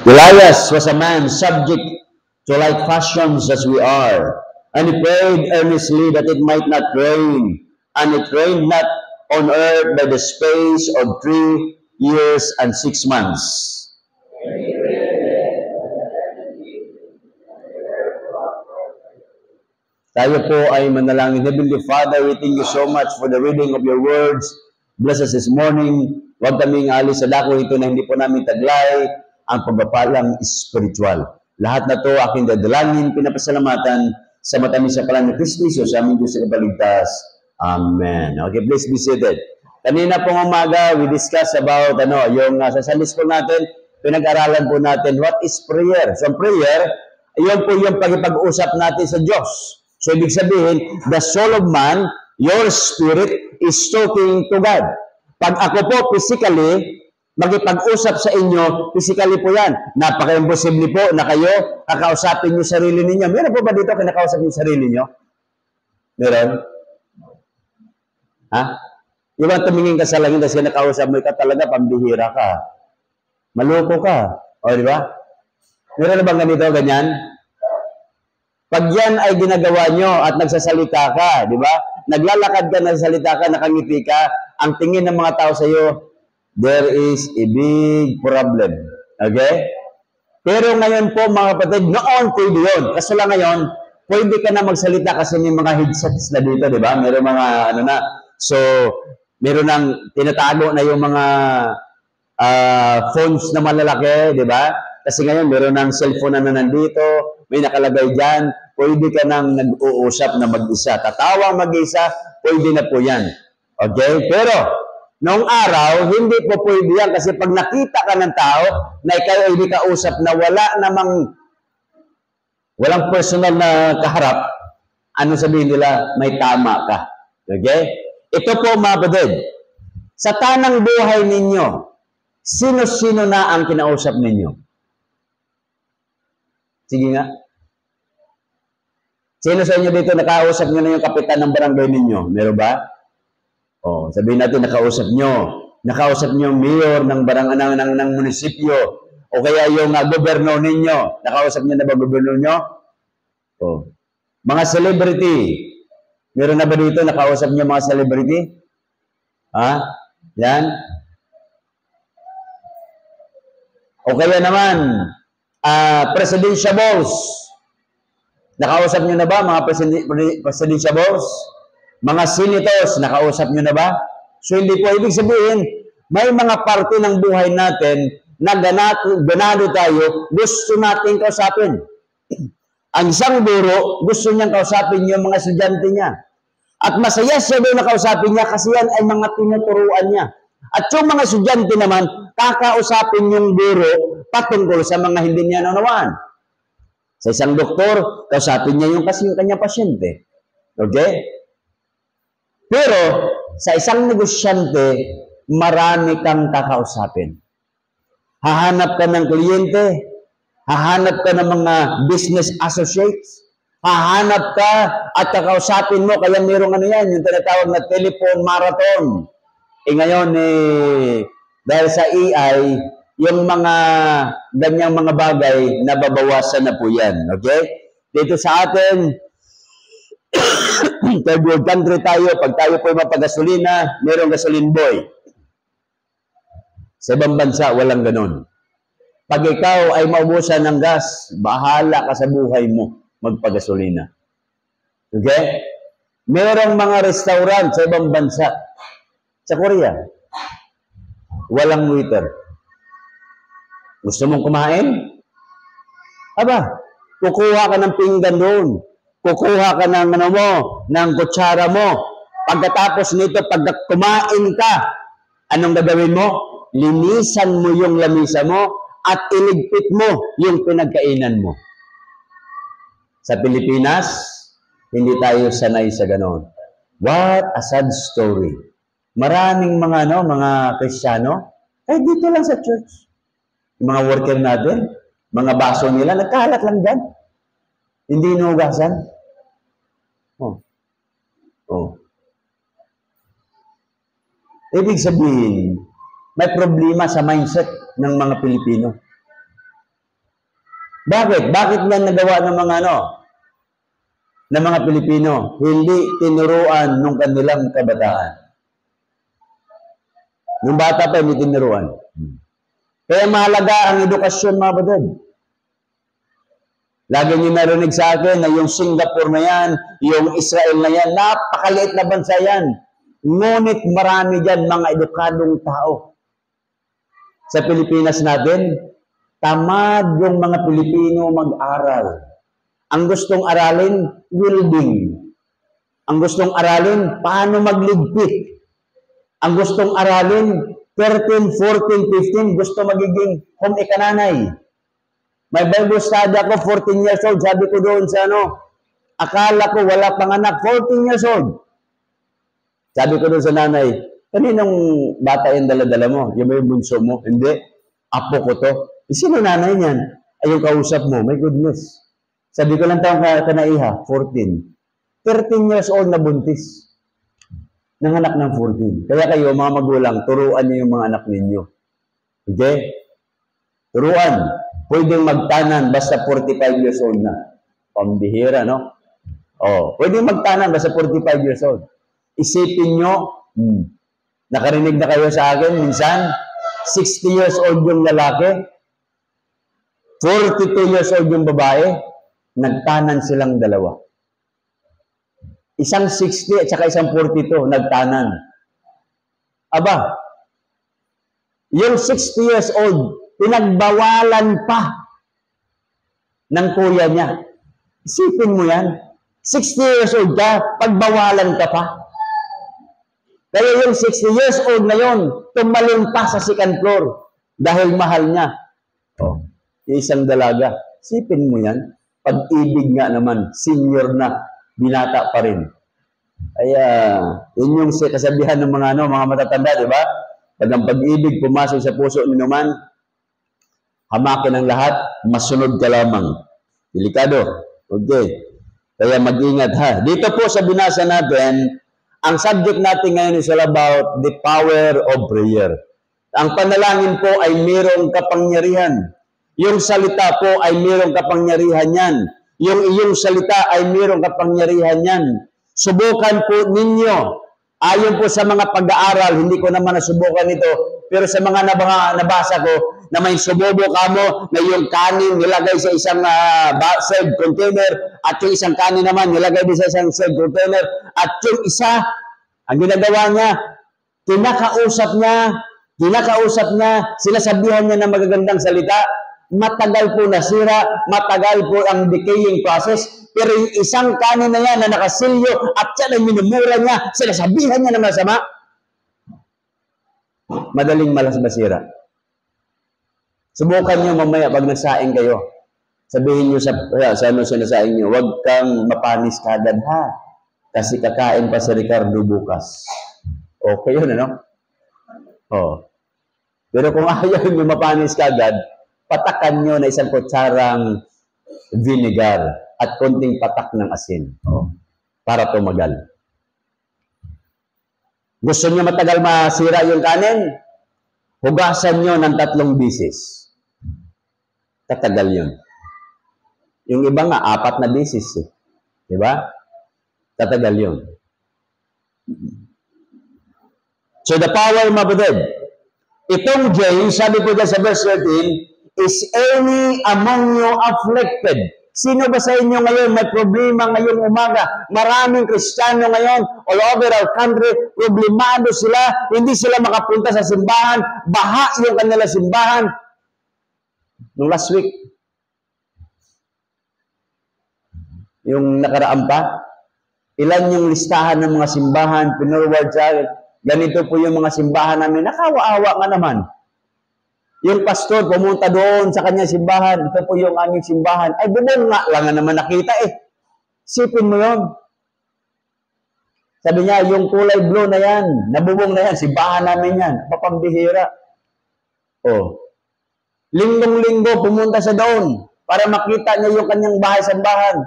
Elias was a man subject to like fashions as we are, and he prayed earnestly that it might not rain, and it rained not on earth by the space of 3 years and 6 months. Tayo po ay manalangin. Heavenly Father, we thank you so much for the reading of your words. Bless us this morning. Huwag kaming alis sa dako ito na hindi po namin taglay ang pagpapalang spiritual. Lahat na to aking dadalangin, pinapasalamatan sa matamis sa pangalan ni Kristo Jesus, sa aming Diyos sa kapaligtas. Amen. Okay, please be seated. Kanina pong umaga, we discussed about yung sa Sunday school natin, pinag-aralan po natin what is prayer. So prayer, yun po yung pag-usap natin sa Diyos. So, ibig sabihin, the soul of man, your spirit, is talking to God. Pag ako po, physically, magipag-usap sa inyo, physically po yan. Napaka-imposible po na kayo, kakausapin nyo sarili ninyo. Meron po ba dito kinakausap nyo sarili nyo? Meron? Ha? Yung ba tumingin ka sa langit, kasi nakausap mo, ikaw talaga, pambihira ka. Maloko ka. O, di ba? Meron na bang ganito, ganyan? Pag yan ay ginagawa nyo at nagsasalita ka, di ba? Naglalakad ka, nagsasalita ka, nakangiti ka, ang tingin ng mga tao sa iyo, there is a big problem. Okay? Pero ngayon po, mga kapatid, noon pwede yun. Kaso lang ngayon, pwede ka na magsalita kasi may mga headsets na dito, di ba? Meron mga, so, meron nang tinatago na yung mga phones na malalaki, di ba? Kasi ngayon, meron ng cellphone na nandito, may nakalagay dyan, pwede ka nang nag-uusap na mag-isa. Tatawang mag-isa, pwede na po yan. Okay? Pero, noong araw, hindi po pwede yan kasi pag nakita ka ng tao na ikaw ay hindi kausap na walang personal na kaharap, ano sabihin nila? May tama ka. Okay? Ito po mga kapatid, sa tanang buhay ninyo, sino-sino na ang kinausap ninyo? Sige nga. Sino sa inyo dito nakausap nyo na yung kapitan ng barangay ninyo? Meron ba? O, sabihin natin nakausap nyo. Nakausap nyo yung mayor ng munisipyo. O kaya yung gobernador ninyo. Nakausap nyo na ba gobernador nyo? O. Mga celebrity. Meron na ba dito nakausap nyo mga celebrity? Ha? Yan? O kaya naman, presidentiables. Nakausap nyo na ba mga presidentiables? Mga senators, nakausap nyo na ba? So hindi po ibig sabihin, may mga parte ng buhay natin na ganado tayo, gusto natin kausapin. Ang isang guro, gusto niyang kausapin yung mga estudyante niya. At masaya siya doon na kausapin niya kasi yan ay mga tinuturuan niya. At yung mga estudyante naman, kakausapin yung guro patungkol sa mga hindi niya naunawaan. Sa isang doktor, kausapin niya yung kanyang pasyente. Okay? Pero, sa isang negosyante, marami kang kakausapin. Hahanap ka ng kliyente, hahanap ka ng mga business associates, hahanap ka at kakausapin mo, kaya mayroong yung tinatawag na telephone marathon. Ngayon, dahil sa AI, yung mga ganyang mga bagay, nababawasan na po yan. Okay? Dito sa atin, third world country tayo, pag tayo po mapagasolina, mayroong gasoline boy. Sa ibang bansa, walang ganun. Pag ikaw ay maubusan ng gas, bahala ka sa buhay mo magpagasolina. Okay? Mayroong mga restaurant sa ibang bansa. Sa Korea, walang waiter. Gusto mong kumain? Aba, kukuha ka ng pinggan doon. Kukuha ka ng ng kutsara mo. Pagkatapos nito, pag kumain ka, anong gagawin mo? Linisan mo yung lamisa mo at iligpit mo yung pinagkainan mo. Sa Pilipinas, hindi tayo sanay sa ganon. What a sad story. Maraming mga Kristiyano, dito lang sa church. Yung mga worker natin, mga baso nila, nagkalat lang dyan. Hindi inugasan. Oh. Ibig sabihin, may problema sa mindset ng mga Pilipino. Bakit? Bakit nga nagawa ng mga Pilipino? Hindi tinuruan nung kanilang kabataan. Nung bata pa, hindi tinuruan. Kaya mahalaga ang edukasyon, mga kapatid. Lagi niyo narinig sa akin na yung Singapore na yan, yung Israel na yan, napakaliit na bansa yan. Ngunit marami dyan mga edukadong tao. Sa Pilipinas natin, tamad yung mga Pilipino mag-aral. Ang gustong aralin, welding. Ang gustong aralin, paano magligpit. Ang gustong aralin, 13, 14, 15, gusto magiging home ekananay. May Bible study ako, 14 years old. Sabi ko doon sa akala ko wala pang anak, 14 years old. Sabi ko doon sa nanay, kaninong bata yung dala-dala mo? Yung may bunso mo? Hindi. Apo ko to. Sino nanay niyan? Ay, yung kausap mo. My goodness. Sabi ko lang taong ka na iha, 14. 13 years old na buntis. Nanganak ng 14. Kaya kayo, mga magulang, turuan niyo yung mga anak ninyo. Okay? Turuan. Pwedeng magtanan basta 45 years old na. Pambihira, no? Oh, pwedeng magtanan basta 45 years old. Isipin nyo, nakarinig na kayo sa akin, minsan, 60 years old yung lalaki, 42 years old yung babae, nagtanan silang dalawa. Isang 60 at saka isang 42, nagtanan. Aba, yung 60 years old, pinagbawalan pa ng kuya niya. Isipin mo yan. 60 years old ka, pagbawalan ka pa. Kaya yung 60 years old na yun, tumalon pa sa second floor dahil mahal niya. Oh, isang dalaga. Isipin mo yan. Pag-ibig nga naman, senior na, binata pa rin. Kaya, yun yung kasabihan ng mga matatanda, di ba? Pag ang pag-ibig pumasok sa puso ni naman, hamakin ang lahat, masunod ka lamang. Delikado. Okay. Kaya mag-ingat ha. Dito po sa binasa natin, ang subject natin ngayon is all about the power of prayer. Ang panalangin po ay mayroong kapangyarihan. Yung salita po ay mayroong kapangyarihan yan. Yung iyong salita ay mayroong kapangyarihan yan. Subukan po ninyo. Ayon po sa mga pag-aaral, hindi ko naman nasubukan ito, pero sa mga nabasa ko, na may sumubo ka mo na yung kanin nilagay sa isang saved container at yung isang kanin naman nilagay din sa isang saved container at yung isa, ang ginagawa niya, kinakausap niya, sinasabihan niya ng magagandang salita, matagal po nasira, matagal po ang decaying process, pero yung isang kanin na yan na nakasilyo at yan ay minumura niya, sinasabihan niya na masama, madaling masira. Subukan nyo mamaya pag nagsaing kayo. Sabihin nyo sa sinasaing nyo, huwag kang mapanis kagad ha. Kasi kakain pa si Ricardo bukas. Okay yun, ano? Oh. Pero kung ayaw nyo mapanis kagad, patakan nyo na isang kutsarang vinegar at konting patak ng asin. Oh. Para tumagal. Gusto nyo matagal masira yung kanin? Hugasan nyo ng 3 bisis. Tatagal yun. Yung iba nga, 4 na bisis. Diba? Tatagal yun. So the power, mabudid. Itong James, sabi po dyan sa verse 13, is any among you afflicted? Sino ba sa inyo ngayon may problema ngayong umaga? Maraming Kristiyano ngayon, all over our country, problemado sila, hindi sila makapunta sa simbahan, baha yung kanila simbahan. Nung last week, yung nakaraan pa, ilan yung listahan ng mga simbahan, pinurward sa akin, ganito po yung mga simbahan namin, nakawa-awa nga naman. Yung pastor pumunta doon sa kanyang simbahan, ito po yung aming simbahan, ay bubong nga lang nga naman nakita eh. Sipin mo yun. Sabi niya, yung kulay blue na yan, nabubong na yan, simbahan namin yan, papambihira. Oh. Linggong-linggo pumunta sa doon para makita niya yung kanyang bahay-sambahan.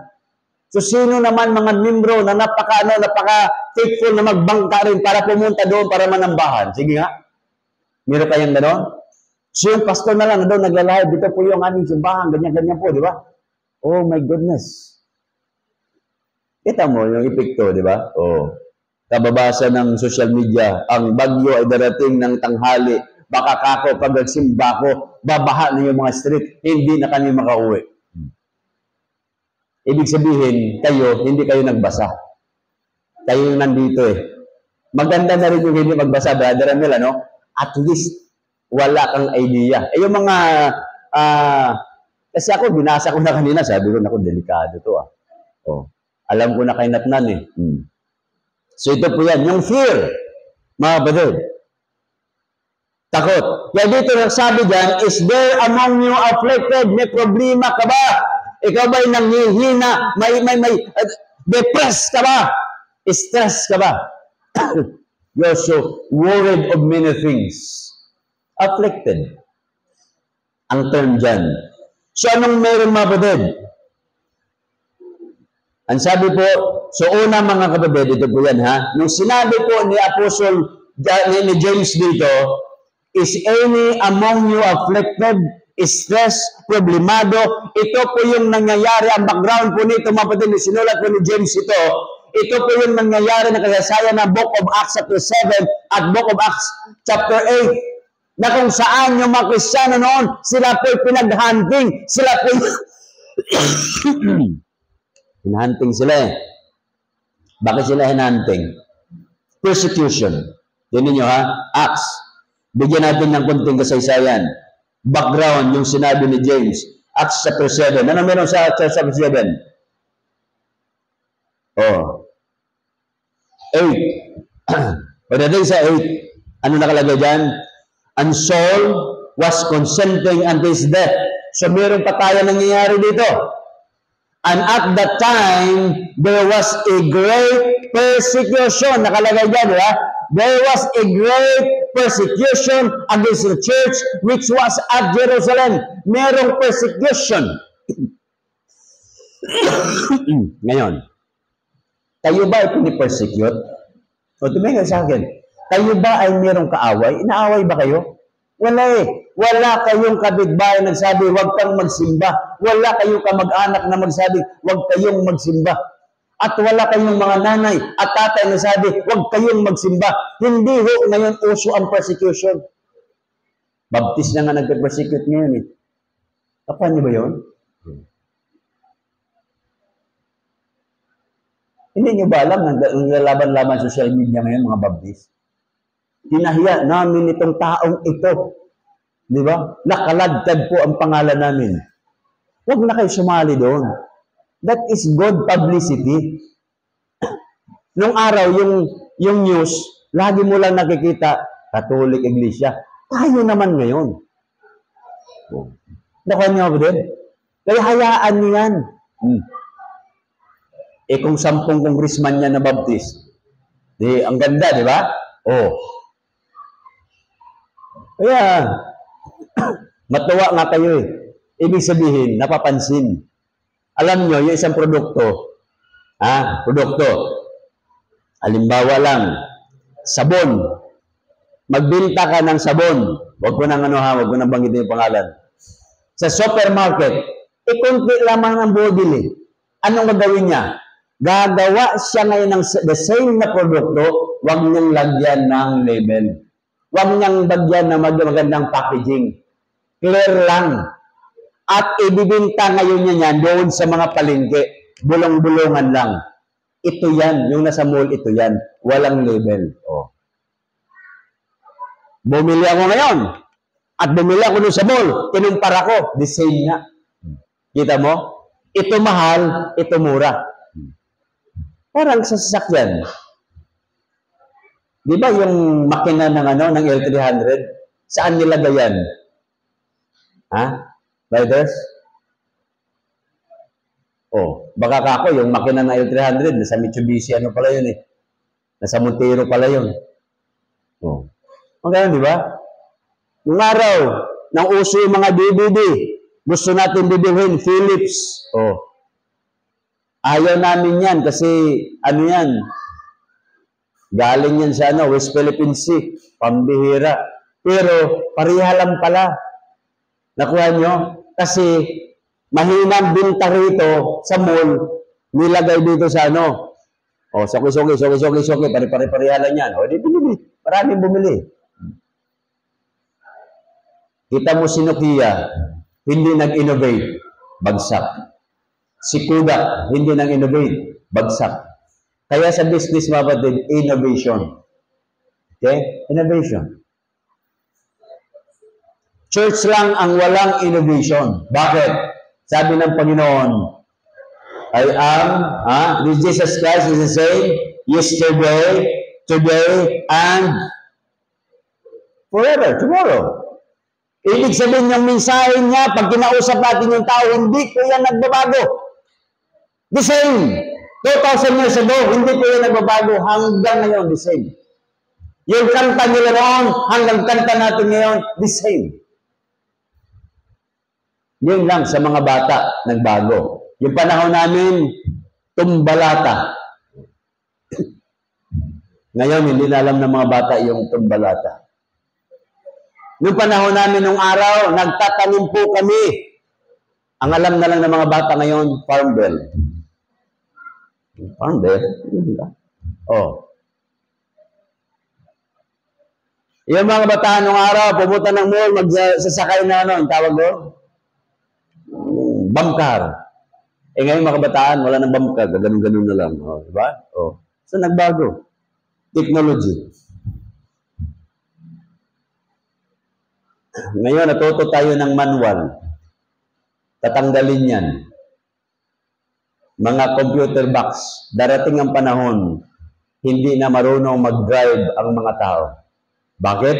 So, sino naman mga membro na napaka-faithful na magbangka rin para pumunta doon para manambahan? Sige nga. Meron kayang gano'n? So, yung pastor na lang doon nagla-live, dito po yung aming simbahan, ganyan-ganyan po, di ba? Oh my goodness. Kita mo yung epekto, di ba? Oh. Kababasa ng social media, ang bagyo ay darating ng tanghali, baka kako, pag nagsimba ko, babaha na yung mga street, hindi na kami makauwi. Ibig sabihin, kayo, hindi kayo nagbasa. Kayo yung nandito eh. Maganda na rin yung hindi magbasa, Brother Amel, ano? At least, wala kang idea. Eh, yung mga, kasi ako, binasa ko na kanina, sabi ko, naku, delikado to ah. Oh, alam ko na kay Natnan eh. So, ito po yan, yung fear, mga kapatid. Takot. Kaya dito nagsabi dyan, is there among you afflicted? May problema ka ba? Ikaw ba'y nanghihina? May depressed ka ba? Stress ka ba? You're so worried of many things. Afflicted. Ang term dyan. So, anong meron mga kapatid? Ang sabi po, so una mga kapatid, ito po yan ha, nung sinabi po ni Apostle ni James dito, is any among you afflicted, stress, problemado, ito po yung nangyayari, ang background po nito mga kapatid, sinulat po ni James ito po yung nangyayari na kasaysayan ng Book of Acts chapter 7 at Book of Acts chapter 8, na kung saan yung mga Kristiyano noon, sila po pinag-hunting, sila po hinahunting sila eh. Bakit sila hinahunting? Persecution. Yan ninyo ha? Acts. Bigyan natin ng konting kasaysayan. Background yung sinabi ni James. Acts chapter 7. Ano meron sa Acts chapter 7? Oh. 8. Pagdating sa 8, ano nakalagay dyan? And Saul was consenting unto his death. So meron pa tayo nangyayari dito. And at that time, there was a great persecution. Nakalagay dyan, di ba? There was a great persecution against the church which was at Jerusalem. Merong persecution. Ngayon, kayo ba ay pinipersecute? O tumingin sa akin, kayo ba ay merong kaaway? Inaaway ba kayo? Wala eh. Wala kayong kapitbahay nagsabi, huwag kang magsimba. Wala kayong kamag-anak na magsabi, huwag kayong magsimba. At wala kayong mga nanay at tatay na sabi, huwag kayong magsimba. Hindi ho ngayon uso ang persecution. Baptist na nga nagpe-persecute ngayon eh. Kapag niyo ba yun? Hindi niyo ba alam ang lalaban-laban social media ngayon, mga Baptist? Hinahiya namin itong taong ito. Di ba? Nakalagtad po ang pangalan namin. Huwag na kayo sumali doon. That is good publicity. Nung araw, yung news, lagi mo lang nakikita, Catholic Iglesia. Tayo naman ngayon. Nakuha niyo ako din? Kaya hayaan niyo yan. Eh kung 10 congressman niya na Baptist, di, ang ganda, di ba? Oh. Kaya, matuwa nga kayo eh. Ibig sabihin, napapansin. Alam nyo, yung isang produkto, halimbawa lang, sabon. Magbinta ka ng sabon. Huwag ko nang huwag ko nang banggitin yung pangalan. Sa supermarket, ikunti lamang ang bumibili. Anong gagawin niya? Gagawa siya ngayon ng the same na produkto, huwag niyang lagyan ng label. Huwag niyang bagyan ng magandang packaging. Clear lang. At ibibinta ngayon niya yan doon sa mga palengke. Bulong-bulungan lang. Ito yan. Yung nasa mall, ito yan. Walang label. Oh. Bumili ako ngayon. At bumili ako doon sa mall. Kinumpara ko. The same nga. Kita mo? Ito mahal, ito mura. Parang sa sasakyan. Di ba yung makina ng L300? Saan nilagay yan? Ha? Riders? Oh, baka kako yung makina ng L300 nasa Mitsubishi pala yun eh. Nasa Montero pala yun. Oh. Ang ganun, di ba? Nung araw, nang uso yung mga DVD, gusto natin bibilhin Philips. Oh. Ayaw namin yan kasi, ano yan, galing yan sa West Philippine Sea, pambihira. Pero, pareha lang pala. Nakuha nyo? Kasi, mahinang binta rito sa mall, nilagay dito sa suki, pare-pareha lang yan. Di bumili. Maraming bumili. Kita mo si Nokia, hindi nag-innovate, bagsak. Si Kodak, hindi nag-innovate, bagsak. Kaya sa business, mga kapatid, innovation. Okay? Innovation. Church lang ang walang innovation. Bakit? Sabi ng Panginoon, Jesus Christ is the same yesterday, today, and forever, tomorrow. Ibig sabihin yung mensahe niya, pag kinausap natin yung tao, hindi po yan nagbabago. The same. 2,000 years ago, hindi po yan nagbabago. Hanggang ngayon, the same. Yung kanta nila noon, hanggang kanta natin ngayon, the same. Yun lang sa mga bata, nagbago. Yung panahon namin, tumbalata. Ngayon, hindi na alam ng mga bata yung tumbalata. Noong panahon namin nung araw, nagtatanim po kami. Ang alam na lang ng mga bata ngayon, farm bell. Farm bell? Oh. Yung mga bataan nung araw, pumunta ng mall, magsasakay na ang tawag doon? Bumcar. Ngayon mga kabataan, wala nang bumcar, ganun-ganun na lang. Diba? So, nagbago. Technology. Ngayon, natuto tayo ng manual. Tatanggalin yan. Mga computer box. Darating ang panahon, hindi na marunong mag-drive ang mga tao. Bakit?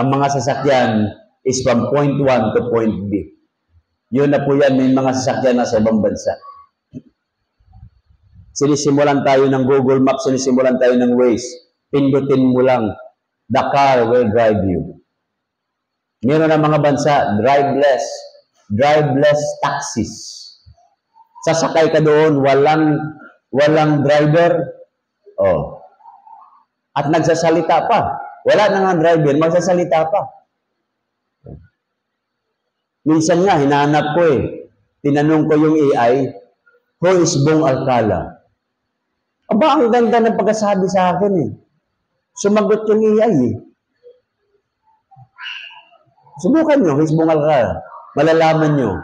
Ang mga sasakyan is from point 1 to point B. Yun na po yan, may mga sasakyan na sa ibang bansa. Sinisimulan tayo ng Google Maps, sinisimulan tayo ng Waze. Pindutin mo lang, the car will drive you. Meron na mga bansa, driveless taxis. Sasakay ka doon, walang driver. At nagsasalita pa. Wala na nga driver, magsasalita pa. Minsan nga, hinahanap ko Tinanong ko yung AI, who is Bong Alcala? Aba, ang ganda ng pagkasabi sa akin Sumagot yung AI Subukan nyo, who is Bong Alcala? Malalaman nyo.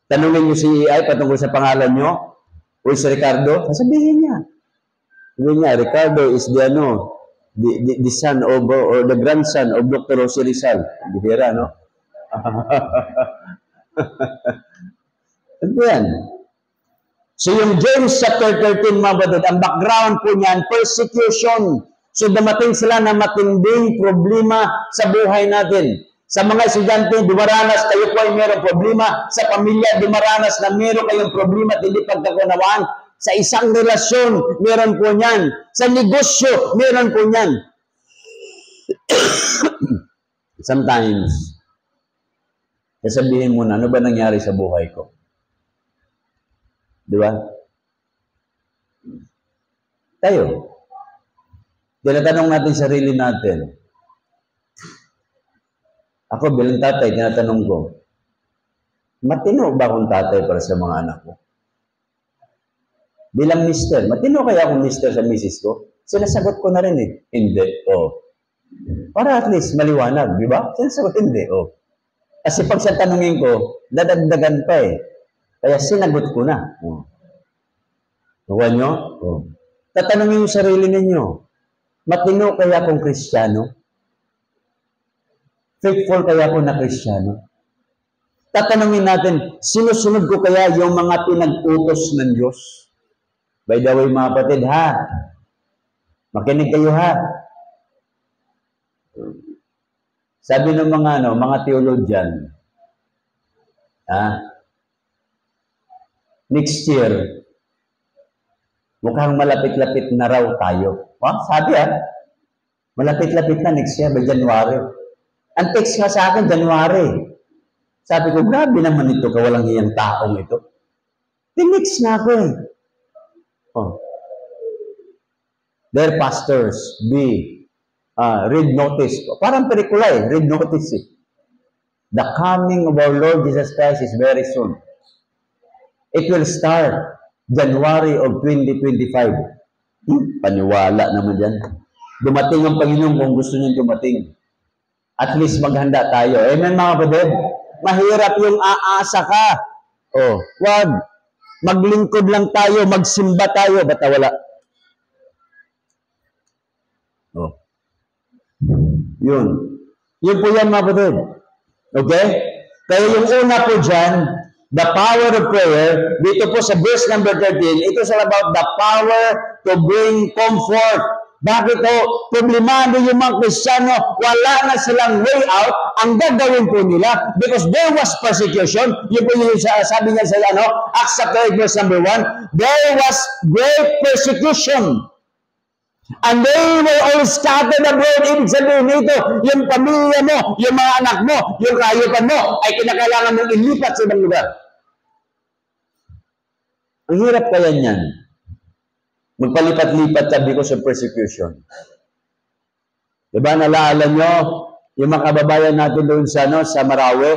Tanungin nyo si AI patungkol sa pangalan nyo, who is Ricardo? Sasabihin niya. Sabihin niya, Ricardo is the son of, or the grandson of Dr. Jose Rizal. Bihira, no? Ano yan? So yung James chapter 13, mga batid, ang background po niyan, persecution. So dumating sila na matinding problema sa buhay natin. Sa mga estudyante, dumaranas, kayo po ay mayroong problema. Sa pamilya, dumaranas na mayroong kayong problema at hindi pagkakunawaan. Sa isang relasyon, meron po niyan. Sa negosyo, meron po niyan. Sometimes, sasabihin mo na, ano ba nangyari sa buhay ko? Di ba? Tayo. Tinatanong natin sarili natin. Ako bilang tatay, tinatanong ko, matino ba akong tatay para sa mga anak ko? Bilang mister, matino kaya akong mister sa misis ko? Sinasagot ko na rin Hindi. Para at least maliwanag, di ba? Sinasagot, hindi. Kasi pag sa tanungin ko, dadagdagan pa Kaya sinagot ko na. Nakuha nyo? Tatanungin yung sarili ninyo, matino kaya akong Kristiyano? Faithful kaya ako na Kristiyano? Tatanungin natin, sinusunod ko kaya yung mga pinag-utos ng Diyos? By the way, mga kapatid, makinig kayo Sabi ng mga theologian, next year, mukhang malapit-lapit na raw tayo. Sabi malapit-lapit na next year, by January. Ang text nga sa akin, January. Sabi ko, grabe naman ito, kawalang hiyang taong ito. Tinext na ako eh. Oh. Their pastors, read notice. Parang pelikula eh, read notice eh. The coming of our Lord Jesus Christ is very soon. It will start January of 2025. Paniwala naman dyan. Dumating ang Panginoon kung gusto niyo dumating. At least maghanda tayo. Amen mga kapatid? Mahirap yung aasa ka. Oh, wag. Maglingkod lang tayo, magsimba tayo. Basta wala. Oh. Yun. Yun po yan mga kapatid. Okay? Kaya yung una po dyan, the power of prayer, dito po sa verse number 13, ito is all about the power to bring comfort. Bakit po? Problemado yung mga Kristiyano, wala na silang way out, ang gagawin po nila, because there was persecution, yun po yung sabi niya sa Acts chapter 8 verse number 1, there was great persecution. And they were all scattered abroad. Ibig sabihin nito, yung pamilya mo, yung mga anak mo, yung kahayupan mo, ay kinakailangan mong ilipat sa ibang lugar. Ang hirap kaya niyan. Magpalipat-lipat sabi ko sa persecution. Diba, nalaala nyo, yung mga kababayan natin doon sa, sa Marawi,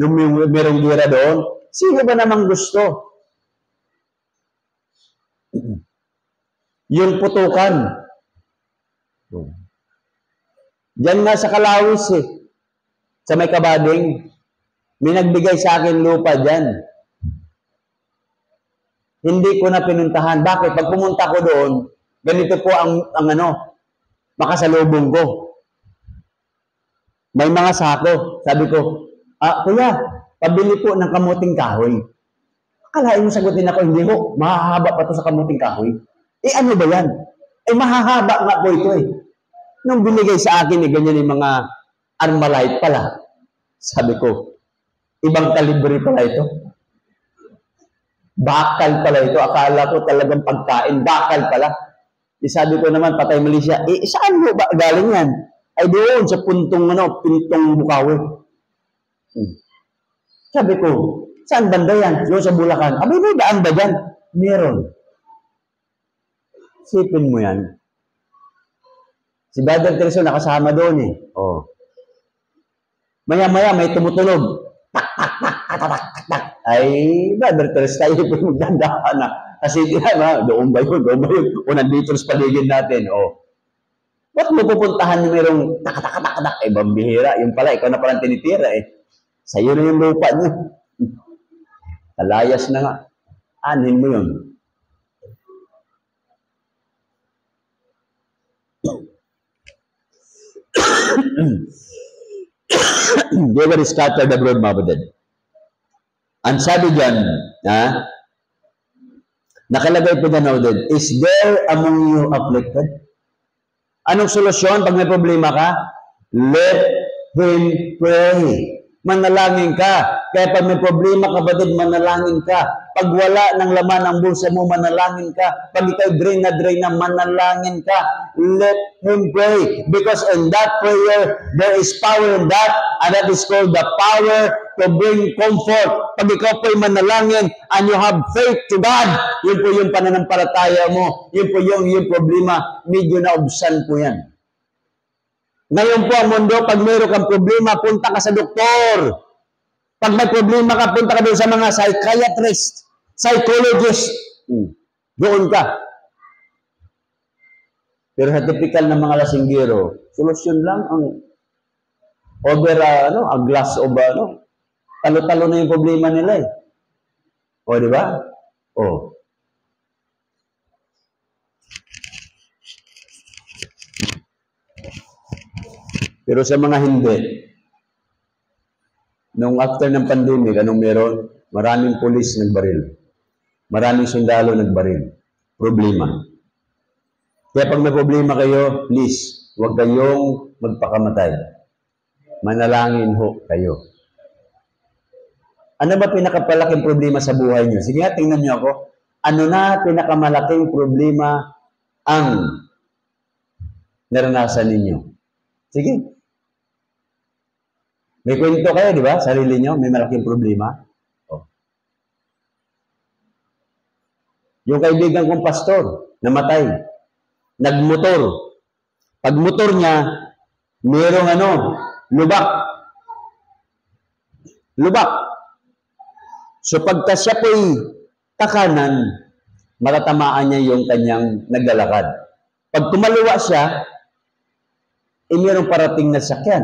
nung merong gira doon, sino ba namang gusto? Yung putukan. Diyan nga sa Kalawis eh. Sa may Kabading. May nagbigay sa akin lupa dyan. Hindi ko na pinuntahan. Bakit? Pag pumunta ko doon, ganito po ang makasalubong ko. May mga sako. Sabi ko, kuya, pabili po ng kamuting kahoy. Akalain mo sagutin ako, hindi ko, mahahaba pa to sa kamuting kahoy. Ano ba yan? Mahahaba nga po ito eh. Nung binigay sa akin, ganyan yung mga Armalite pala. Sabi ko, ibang kalibre pala ito. Bakal pala ito. Akala ko talagang pagkain. Bakal pala. Sabi ko naman, patay mali siya. Saan mo ba galing yan? Ay doon sa puntong Bukawi. Sabi ko, saan banda yan? Doon sa Bulacan. Abay, may daan ba dyan? Meron. Sipin mo yan. Si Brother Teresa nakasama doon eh. Oh. Maya-maya may tumutunog. Tak, tak, tak, tak, tak, tak, tak. Ay, Brother Teresa, tayo po magdandahan na. Kasi doon ba yun? Doon ba yun? O nandito sa paligid natin. Oh. Ba't mo pupuntahan yung mayroong tak, tak, tak, tak? Bambihira. Yung pala, ikaw na palang tinitira eh. Sa'yo na yung lupa niya. Talayas na nga. Anin mo yun. They were scattered abroad, mga kapatid. Ang sabi dyan, nakalagay po dyan, is there among you afflicted? Anong solusyon pag may problema ka? Let him pray. Manalangin ka. Kaya pag may problema, kapatid, manalangin ka. Pag wala ng laman ang bulsa mo, manalangin ka. Pag ikaw drain na, manalangin ka. Let him pray. Because in that prayer, there is power in that, and that is called the power to bring comfort. Pag ikaw po'y manalangin, and you have faith to God, yun po yung pananampalataya mo. Yun po yung problema. Medyo na-obsan po yan. Ngayon po ang mundo, pag mayroon kang problema, punta ka sa doktor. Pag may problema ka, punta ka doon sa mga psychiatrist, psychologist. Doon ka. Pero sa typical ng mga lasinggero, solusyon lang ang over, a glass of, talo-talo na yung problema nila eh. O, di ba? O. Pero sa mga hindi, nung after ng pandemic, anong meron? Maraming pulis nagbaril. Maraming sundalo nagbaril. Problema. Kaya pag may problema kayo, please, huwag kayong magpakamatay. Manalangin ho kayo. Ano ba pinakapalaking problema sa buhay niyo? Sige nga, tingnan niyo ako. Ano na pinakamalaking problema ang naranasan ninyo? Sige. May kwento kayo, di ba? Sarili nyo, may malaking problema. Oh. Yung kaibigan kong pastor, namatay. Nagmotor. Pag motor niya, mayroong lubak. Lubak. So pagka siya po'y takanan, matatamaan niya yung kanyang naglalakad. Pag kumaliwa siya, mayroong parating na sakyan.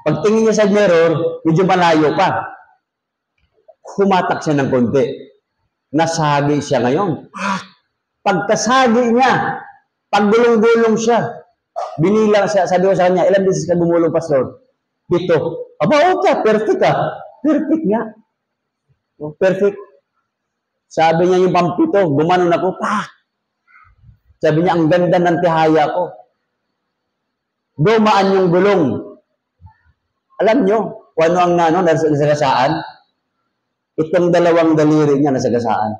Pag tingin niya sa mirror, medyo malayo pa. Humatak siya ng konti. Nasagi siya ngayon. Pagkasagi niya, paggulong-gulong siya, binilang siya, sabi ko sa kanya, ilang beses ka gumulong, pastor? 7. Aba, okay, perfect ka. Perfect nga. Perfect. Sabi niya yung pampito, gumanon ako, Sabi niya, ang ganda ng tihaya ko. Dumaan yung gulong. Alam nyo, kung ano ang nasagasaan? Itong dalawang daliri niya nasagasaan.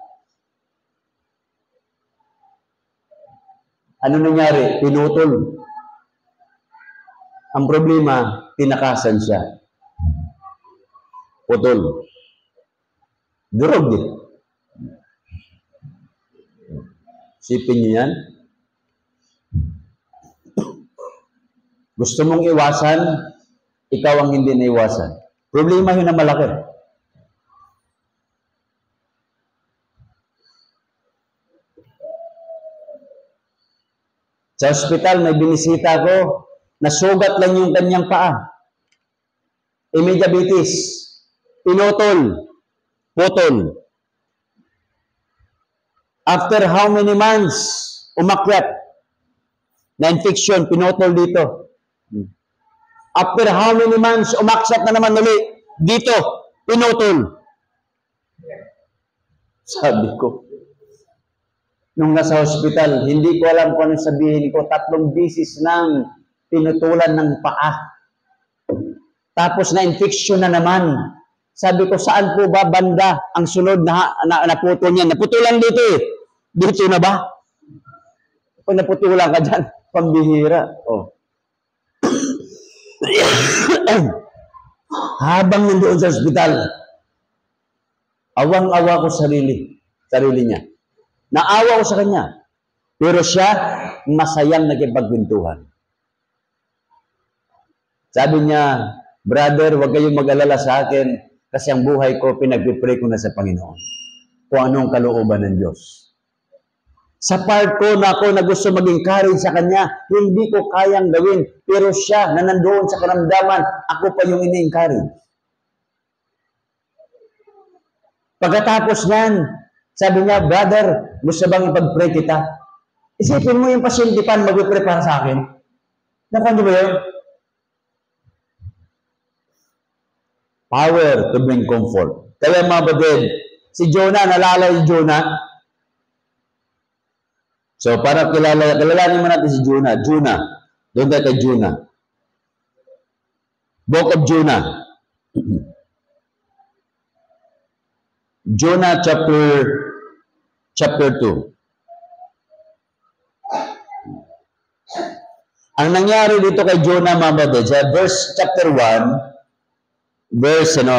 Ano nangyari? Pinutol. Ang problema, tinakasan siya. Putol. Durog din. Sipin niyo yan. Gusto mong iwasan, ikaw ang hindi naiwasan. Problema yun na malaki. Sa ospital, may binisita ko, nasugat lang yung kanyang paa. May diabetes. Pinutol. Putol. After how many months, umakyat. Na infection, pinutol dito. After how many months, umakyat na naman ulit. Dito, pinutol. Sabi ko, nung nasa hospital, hindi ko alam kung ano sabihin ko. 3 beses nang pinutulan ng paa. Tapos na-infection na naman. Sabi ko, saan po ba banda ang sunod na naputol niya? Naputulan dito eh. Dito na ba? Kung naputulan ka dyan, pambihira. Oh. Habang nandoon sa ospital, awang-awa ko sarili niya. Naawa ko sa kanya. Pero siya, masayang nakipagkwentuhan. Sabi niya, brother, huwag kayong mag-alala sa akin kasi ang buhay ko, pinagpipray ko na sa Panginoon. Kung anong kalooban ng Diyos. Sa part ko na ako na gusto maging courage sa kanya, hindi ko kayang gawin. Pero siya, na nandoon sa karamdaman, ako pa yung ini-encourage. Pagkatapos nan, sabi niya, brother, gusto bang ipag-pray kita? Isipin mo yung pasyente pa mag-pray para sa akin. Nakano ba yun? Power to bring comfort. Kaya mga batid, si Jonah, nalala si Jonah? So, para kilalanin mo natin si Jonah. Jonah. Doon tayo kay Jonah. Book of Jonah. Jonah chapter 2. Ang nangyari dito kay Jonah, mga batid, sa chapter 1, verse 15.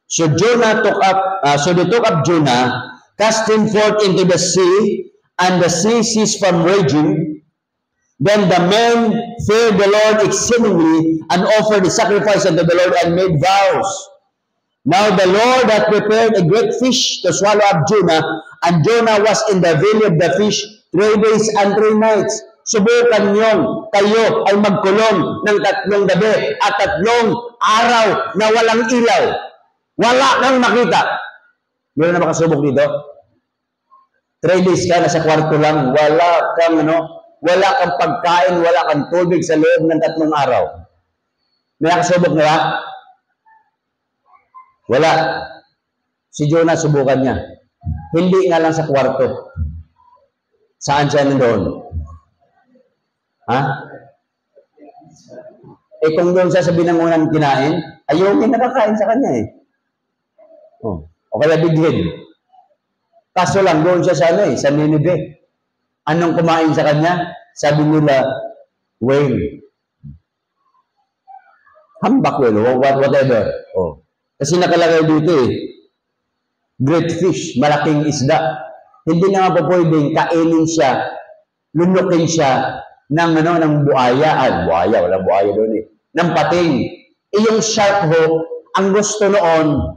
So they took up Jonah, cast him forth into the sea, and the sea ceased from raging. Then the men feared the Lord exceedingly, and offered a sacrifice unto the Lord, and made vows. Now the Lord had prepared a great fish to swallow up Jonah, and Jonah was in the belly of the fish 3 days and 3 nights. Subukan niyong kayo ay magkulong ng 3 gabi at 3 araw na walang ilaw. Wala kang makita. Meron na makasubok dito? 3 days ka, nasa kwarto lang, wala kang pagkain, wala kang tubig sa loob ng 3 araw. May nakasubok na ba? Wala. Si Jonah, subukan niya. Hindi nga lang sa kwarto. Saan siya nandoon? Ha? Kung doon siya sa binangunan kinain, ayaw may nakakain sa kanya eh. O kaya big head. Kaso lang, doon siya sa sa Nineveh. Anong kumain sa kanya? Sabi nila, whale. Humpback whale, whatever. Oh. Kasi nakalagay dito great fish, malaking isda. Hindi na nga po pwedeng kainin siya, lunukin siya ng buaya. Buaya, wala buaya doon ng pating. Yung shark ho, ang gusto noon,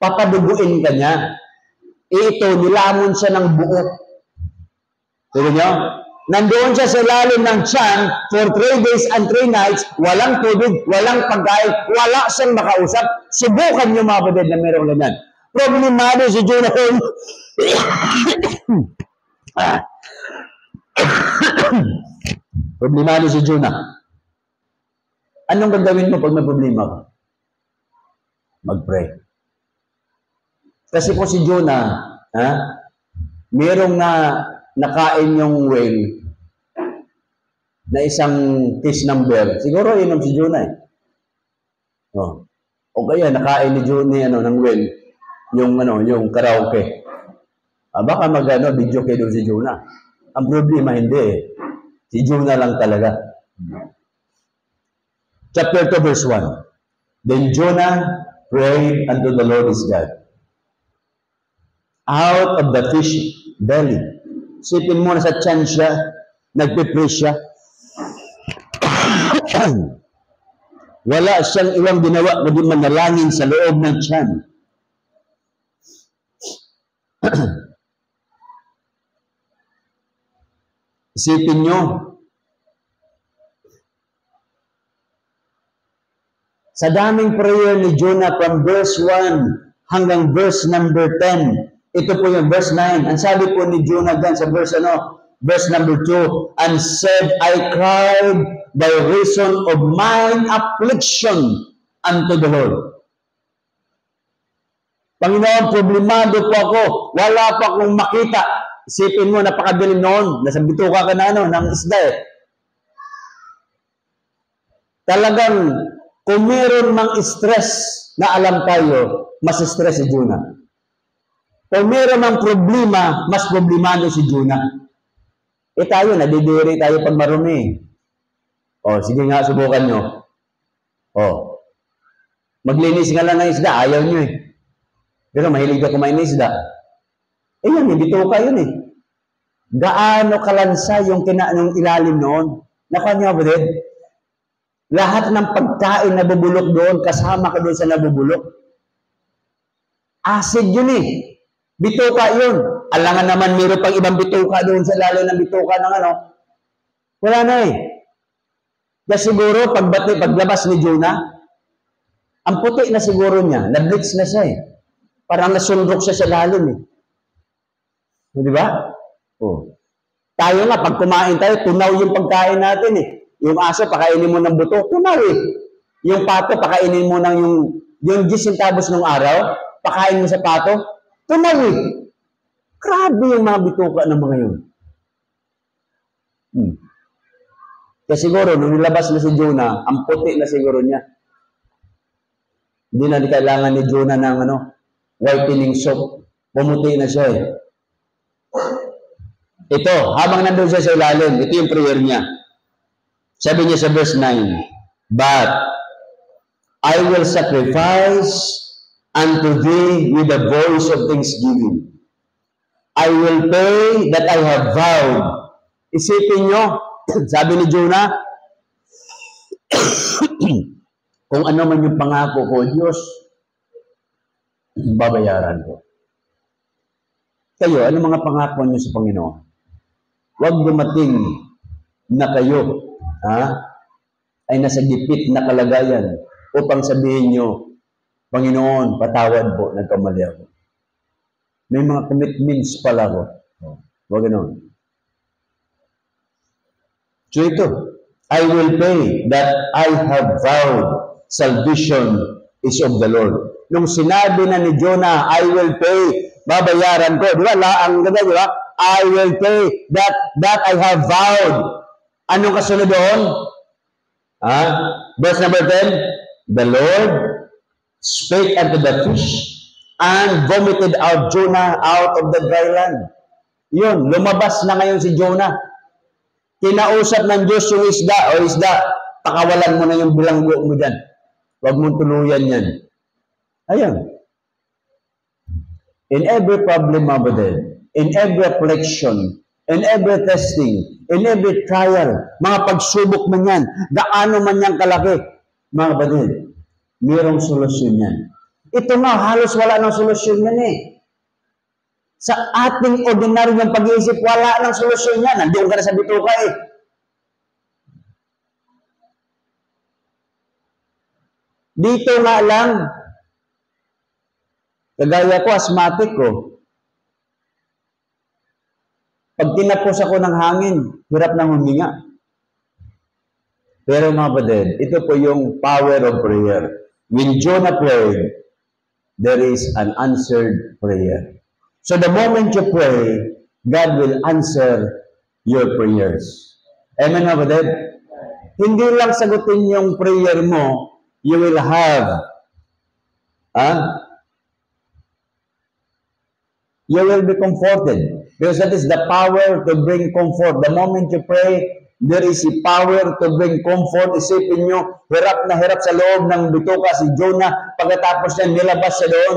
papaduguin ka niya. Ito, nilamon siya ng buo. Tignan nyo? Nandoon siya sa ilalim ng tiyan for 3 days and 3 nights, walang tubig, walang pagkain, wala siyang makausap. Subukan nyo mga kapatid na mayroong ganyan. Problemado si Jonah. Problemado si Jonah. Anong gagawin mo pag may problema ka? Mag-pray. Kasi po si Jonah, mayroong nakain yung whale na isang fish number. Siguro inom si Jonah Oh. O kaya nakain ni Jonah ng whale yung karaoke. Baka video kayo doon si Jonah. Ang problema hindi Si Jonah lang talaga. Chapter 2 verse 1. Then Jonah prayed unto the Lord his God. Out of the fish belly. Sipin mo na sa tiyan siya, nagpipray siya. Wala siyang iwang ginawa kundi manalangin sa loob ng tiyan. Isipin nyo, sa daming prayer ni Jonah from verse 1 hanggang verse number 10, ito po yung verse 9. Ang sabi po ni Jonah dyan sa verse number 2, and said, I cried by reason of mine affliction unto the Lord. Panginoon, problemado po ako. Wala pa akong makita. Isipin mo, napakadilim noon. Nasa bituka ka na ng isda Talagang, kung meron mang stress na alam tayo, mas stress si Jonah. Kung meron mang problema, mas problemado si Jonah. Tayo, nadidiri tayo pag marumi. Sige nga, subukan nyo. Maglinis nga lang ng isda, ayaw nyo Pero mahilig ka kumain ng isda. Yan, bituka yun Gaano kalansa yung ilalim noon? Nakuha niyo ba din? Lahat ng pagkain na bubulok doon, kasama ka doon sa nabubulok. Acid yun Bituka yun. Alangan naman meron pang ibang bituka doon sa lalo ng bituka ng Wala na Kasi siguro, paglabas ni Jonah, ang puti na siguro niya, na-bleach na siya Parang nasundok siya sa lalim Di ba? Tayo nga, pag kumain tayo, tunaw yung pagkain natin Yung aso, pakainin mo ng buto, tunaw Yung pato, pakainin mo ng yung 10 centavos ng araw, pakain mo sa pato, tunaw Grabe yung mga bituka ng mga yun. Kasi siguro, nung nilabas na si Jonah, ang puti na siguro niya. Hindi na kailangan ni Jonah ng whitening soap. Pumuti na siya Ito, habang nandun siya sa ilalim, ito yung prayer niya. Sabi niya sa verse 9, But I will sacrifice unto thee with the voice of thanksgiving. I will pay that I have vowed. Isipin nyo, sabi ni Jonah, kung ano man yung pangako ko, Diyos, babayaran ko. Kayo, ano mga pangako niyo sa Panginoon? Huwag dumating na kayo ay nasa gipit na kalagayan upang sabihin nyo, Panginoon, patawad po, nagkamali ako. May mga commitments pala ko. Huwag ganoon. So ito, I will pay that I have vowed. Salvation is of the Lord. Nung sinabi na ni Jonah, I will pay, babayaran ko. Di ba? Ang ganda, di ba? I will pay that I have vowed. Anong kasunod doon? Verse number 10, The Lord spake unto the fish, and vomited out Jonah out of the dry land. Yun, lumabas na ngayon si Jonah. Kinausap ng Diyos yung isda, o isda, pakawalan mo na yung bilanggo mo dyan. Huwag mong tuluyan yan. Ayun. In every problem, mga kapatid, in every affliction, in every testing, in every trial, mga pagsubok man yan, gaano man yan kalaki, mga kapatid, mayroong solusyon yan. Ito nga, halos wala ng solusyon yan eh. Sa ating ordinaryong pag-iisip, wala ng solusyon yan. Nandiyan ka na sa bituka eh. Dito nga lang, kagaya ko, asthmatic ko. Pag tinapos ako ng hangin, hirap nang huminga. Pero mga kapatid, ito po yung power of prayer. When Jonah prayed, there is an answered prayer. So the moment you pray, God will answer your prayers. Amen mga kapatid? Hindi lang sagutin yung prayer mo, you will have, you will be comforted. Because that is the power to bring comfort. The moment you pray, there is a power to bring comfort. Isipin nyo, hirap na hirap sa loob ng bituka si Jonah. Pagkatapos niya, nilabas siya doon.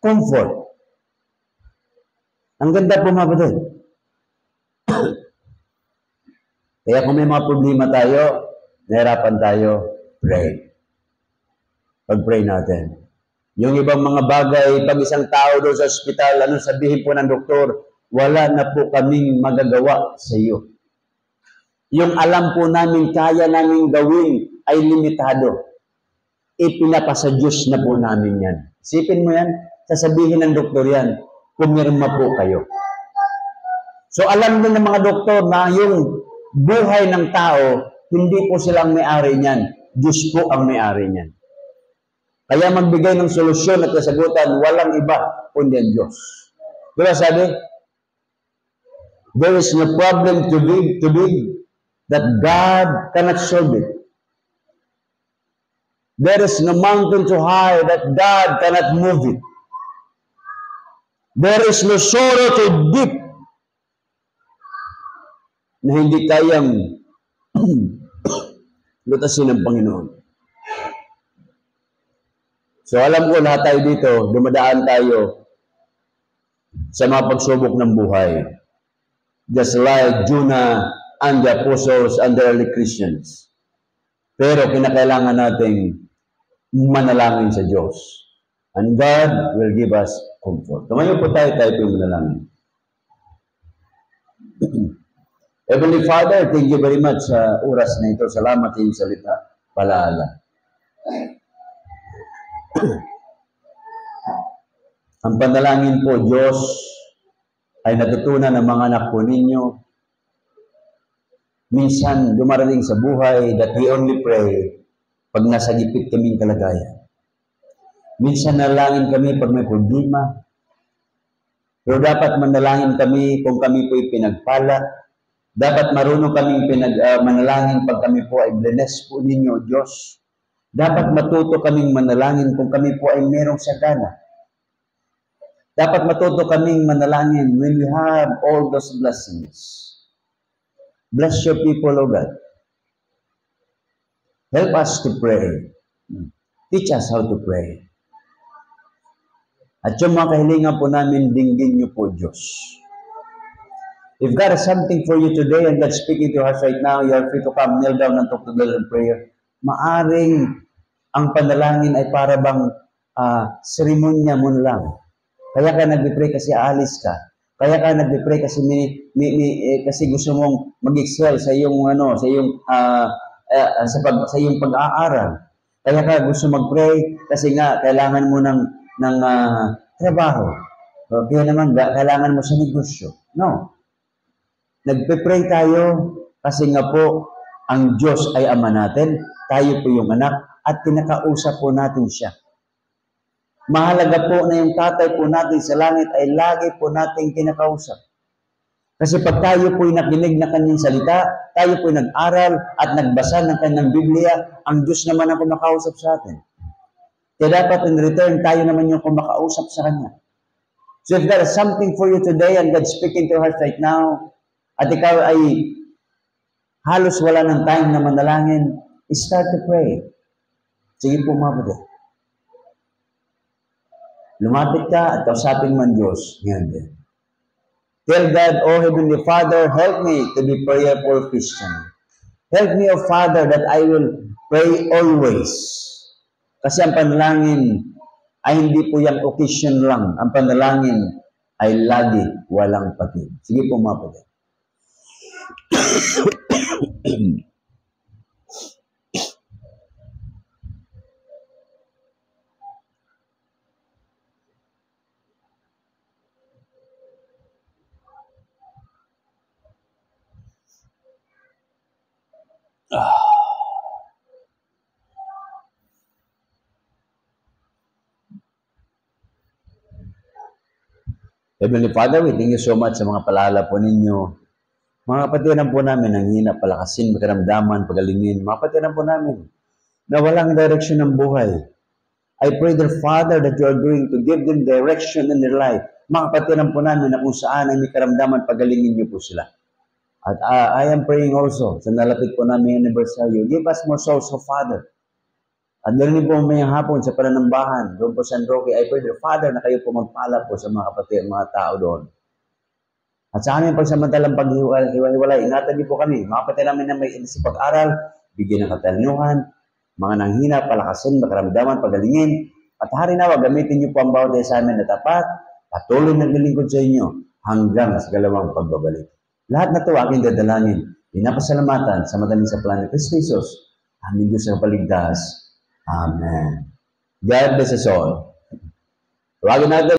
Comfort. Ang ganda po mga kapatid. Kaya kung may mga problema tayo, nahirapan tayo, pray. Pag-pray natin. Yung ibang mga bagay, pag isang tao doon sa ospital, ano sabihin po ng doktor, wala na po kaming magagawa sa iyo. Yung alam po namin, kaya namin gawin ay limitado. Ipinapasa Diyos na po namin yan. Isipin mo yan, sasabihin ng doktor yan, pumirma po kayo. So alam din ng mga doktor na yung buhay ng tao, hindi po silang may-ari niyan. Diyos po ang may-ari niyan. Kaya magbigay ng solusyon at kasagutan, walang iba kundi ang Diyos. Diba sabi? There is no problem too big that God cannot solve it. There is no mountain too high that God cannot move it. There is no sorrow too deep na hindi kayang lutasin ng Panginoon. So alam ko lahat tayo dito, dumadaan tayo sa mga pagsubok ng buhay. Just like Jonah and the apostles and the early Christians. Pero kinakailangan nating manalangin sa Diyos. And God will give us comfort. Tumayo po tayo po yung manalangin. Heavenly Father, thank you very much sa oras na ito. Salamat sa iyong salita. Palaala. Ang panalangin po, Diyos, ay natutunan ng mga anak po ninyo. Minsan, dumarating sa buhay that we only pray pag nasa gipit kaming kalagayan. Minsan nalangin kami pag may problema. Pero dapat manalangin kami kung kami po'y pinagpala. Dapat marunong kaming manalangin pag kami po ay blessed po ninyo, Diyos. Dapat matuto kaming manalangin kung kami po ay merong sagana. Dapat matuto kaming manalangin when we have all those blessings. Bless your people, O God. Help us to pray. Teach us how to pray. At yung mga kahilingan po namin, dinggin niyo po, Diyos. If God has something for you today and God's speaking to us right now, you are free to come, kneel down and talk to God in prayer. Maaring ang panalangin ay para bang seremonya mo lang. Kaya ka nagbe-pray kasi aalis ka. Kaya ka nagbe-pray kasi kasi gusto mong mag-excel sa iyong sa iyong pag-aaral. Kaya ka gusto mag-pray kasi nga kailangan mo ng trabaho. Kaya naman kailangan mo sa negosyo. No. Nagpe-pray tayo kasi nga po ang Diyos ay Ama natin, tayo po yung anak at kinakausap po natin siya. Mahalaga po na yung tatay po natin sa langit ay lagi po natin kinakausap. Kasi pag tayo po'y nakinig na kanyang salita, tayo po'y nag-aral at nagbasa ng kanyang Biblia, ang Diyos naman ang kumakausap sa atin. Kaya dapat in return, tayo naman yung kumakausap sa Kanya. So if there is something for you today and God's speaking to your heart right now, at ikaw ay halos wala ng time na manalangin, start to pray. Sige po mga kapatid. Lumapit ka at kausapin mo ang Diyos. Ngayon din. Tell God, oh Heavenly Father, help me to be prayerful Christian. Help me, oh Father, that I will pray always. Kasi ang panalangin ay hindi po yung occasion lang. Ang panalangin ay lagi walang pati. Sige po mga kapatid. Heavenly Father, we thank you so much sa mga paalala po ninyo. Mga kapatiran po namin, ang hina, palakasin, makaramdaman, pagalingin. Mga kapatiran po namin, na walang direksyon ng buhay. I pray, dear Father, that you are going to give them direction in their life. Mga kapatiran po namin na kung saan ay may karamdaman, pagalingin niyo po sila. At I am praying also, sa nalapit po namin anniversary, give us more souls, O Father. At meron po may hapon sa pananambahan, doon po San Roque, I pray, dear Father, na kayo po magpala po sa mga kapatid, mga tao doon. At sa aming pagsamantalang paghiwalay, ingatan niyo po kami, mga kapatid namin na may sa pag-aral, bigyan ng katalinuhan, mga nanghina, palakasin, makaramdaman, pagalingin, at hari nawa, gamitin niyo po ang bawat sa amin na tapat, patuloy naglilingkod sa inyo, hanggang sa galawang pagbabalik. Lahat na ito aking dadalangin, pinapasalamatan sa madaling sa plan ni Kristo Jesus, aming Diyos sa kapaligtas. Amen. God bless us all. Tawagin natin